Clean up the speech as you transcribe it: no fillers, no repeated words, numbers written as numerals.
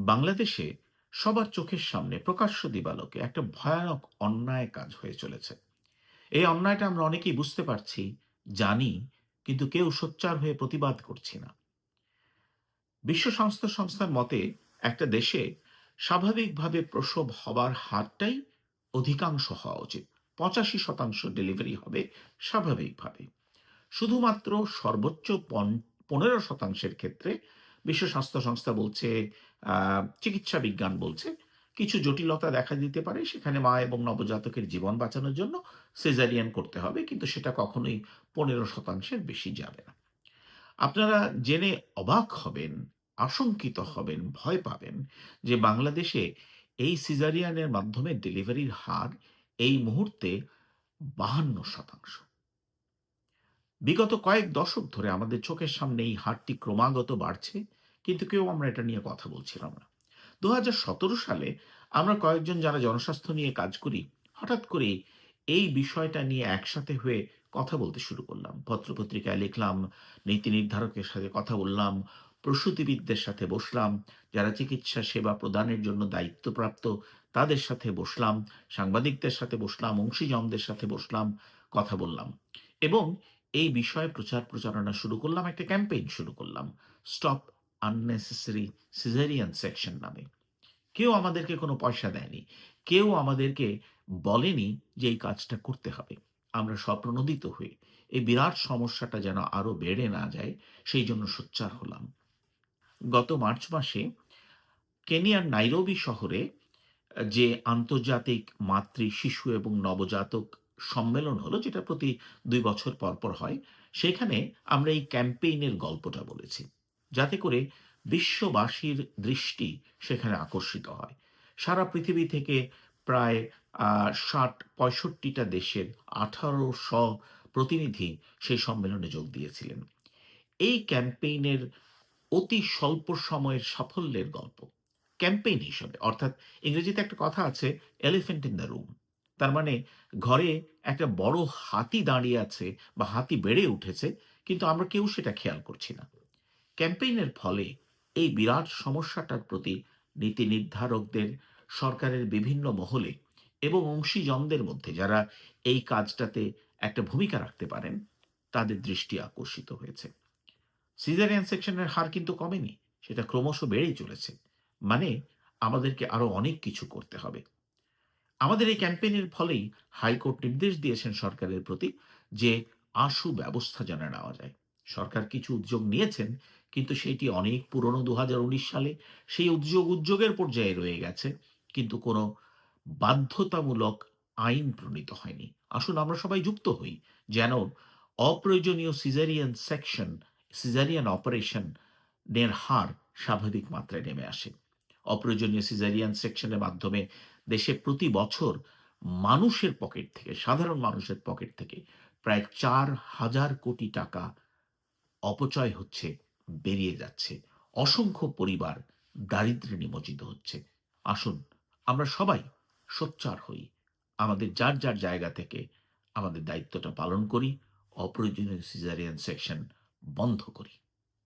বাংলাদেশে সবার চোখের সামনে প্রকাশ্য দিবালোকে একটা ভয়ানক অন্যায় কাজ হয়ে চলেছে। এই অন্যায়টা আমরা অনেকেই বুঝতে পারছি, জানি, কিন্তু কেউ সোচ্চার হয়ে প্রতিবাদ করছি না। বিশ্ব স্বাস্থ্য সংস্থার মতে একটা দেশে স্বাভাবিকভাবে প্রসব হবার হারটাই অধিকাংশ হওয়া উচিত। 85% ডেলিভারি হবে স্বাভাবিকভাবে। শুধুমাত্র সর্বোচ্চ 15% ক্ষেত্রে বিশ্ব স্বাস্থ্য সংস্থা বলছে, চিকিৎসা বিজ্ঞান বলছে, কিছু জটিলতা দেখা দিতে পারে। সেখানে মা এবং নবজাতকের জীবন বাঁচানোর জন্য সিজারিয়ান করতে হবে। কিন্তু সেটা কখনোই 15% বেশি যাবে না। আপনারা জেনে অবাক হবেন, আশঙ্কিত হবেন, ভয় পাবেন যে বাংলাদেশে এই সিজারিয়ানের মাধ্যমে ডেলিভারির হার এই মুহূর্তে 52%। বিগত কয়েক দশক ধরে আমাদের চোখের সামনে এই হারটি ক্রমাগত বাড়ছে, কিন্তু কেউ আমরা এটা নিয়ে কথা বলছিলাম না। ২০১৭ সালে আমরা কয়েকজন যারা জনস্বাস্থ্য নিয়ে কাজ করি, হঠাৎ করে এই বিষয়টা নিয়ে একসাথে হয়ে কথা বলতে শুরু করলাম। পত্রপত্রিকায় লিখলাম, নীতি নির্ধারকের সাথে কথা বললাম, প্রসূতিবিদদের সাথে বসলাম, যারা চিকিৎসা সেবা প্রদানের জন্য দায়িত্বপ্রাপ্ত তাদের সাথে বসলাম, সাংবাদিকদের সাথে বসলাম, অংশীজনদের সাথে বসলাম, কথা বললাম এবং এই বিষয়ে প্রচার প্রচারণা শুরু করলাম, একটা ক্যাম্পেইন শুরু করলাম। স্টপ আননেসেসারি সিজারিয়ান সেকশন নামে। কেউ আমাদেরকে কোনো পয়সা দেয়নি। কেউ আমাদেরকে বলেনি যে এই কাজটা করতে হবে। আমরা স্বপ্রণোদিত হয়ে এই বিরাট সমস্যাটা যেন আরো বেড়ে না যায়, সেই জন্য সোচ্চার হলাম। গত মার্চ মাসে কেনিয়ার নাইরোবি শহরে যে আন্তর্জাতিক মাতৃ, শিশু এবং নবজাতক সম্মেলন হলো, যেটা প্রতি ২ বছর পর, পর হয়, সেখানে আমরা এই ক্যাম্পেইনের গল্পটা বলেছি। যাতে করে বিশ্ববাসীর দৃষ্টি সেখানে আকর্ষিত হয়। সারা পৃথিবী থেকে প্রায় ৬০-৬৫ টা দেশের ১৮০০ প্রতিনিধি সেই সম্মেলনে যোগ দিয়েছিলেন। এই ক্যাম্পেইনের অতি স্বল্প সময়ের সাফল্যের গল্প। ক্যাম্পেইন হিসাবে, অর্থাৎ ইংরেজিতে একটা কথা আছে, এলিফ্যান্ট ইন দ্য রুম। তার মানে ঘরে একটা বড় হাতি দাঁড়িয়ে আছে বা হাতি বেড়ে উঠেছে, কিন্তু আমরা কেউ সেটা খেয়াল করছি না। ক্যাম্পেইনের ফলে এই বিরাট সমস্যাটার প্রতি নীতি নির্ধারকদের, সরকারের বিভিন্ন মহলে এবং অংশীজনদের মধ্যে যারা এই কাজটাতে একটা ভূমিকা রাখতে পারেন, তাদের দৃষ্টি আকর্ষিত হয়েছে। সিজারিয়ান সেকশনের হার কিন্তু কমেনি, সেটা ক্রমশ বেড়েই চলেছে। মানে আমাদেরকে আরো অনেক কিছু করতে হবে। আমাদের এই ক্যাম্পেইনের ফলেই হাইকোর্ট নির্দেশ দিয়েছেন সরকারের প্রতি যে আশু ব্যবস্থা যেন নেওয়া যায়। সরকার কিছু উদ্যোগ নিয়েছেন, কিন্তু সেটি অনেক পুরনো, ২০১৯ সালে। সেই উদ্যোগের পর্যায়ে রয়ে গেছে, কিন্তু কোনো বাধ্যতামূলক আইন প্রণীত হয়নি। আসুন আমরা সবাই যুক্ত হই, যেন অপ্রয়োজনীয় সিজারিয়ান অপারেশন নের হার স্বাভাবিক মাত্রায় নেমে আসে। অপ্রয়োজনীয় সিজারিয়ান সেকশনের মাধ্যমে দেশে প্রতি বছর মানুষের পকেট থেকে, সাধারণ মানুষের পকেট থেকে প্রায় ৪,০০০ কোটি টাকা অপচয় হচ্ছে, বেরিয়ে যাচ্ছে। অসংখ্য পরিবার দারিদ্র্যে নিমজ্জিত হচ্ছে। আসুন আমরা সবাই সোচ্চার হই। আমাদের যার, যার জায়গা থেকে আমাদের দায়িত্বটা পালন করি। অপ্রয়োজনীয় সিজারিয়ান সেকশন বন্ধ করি।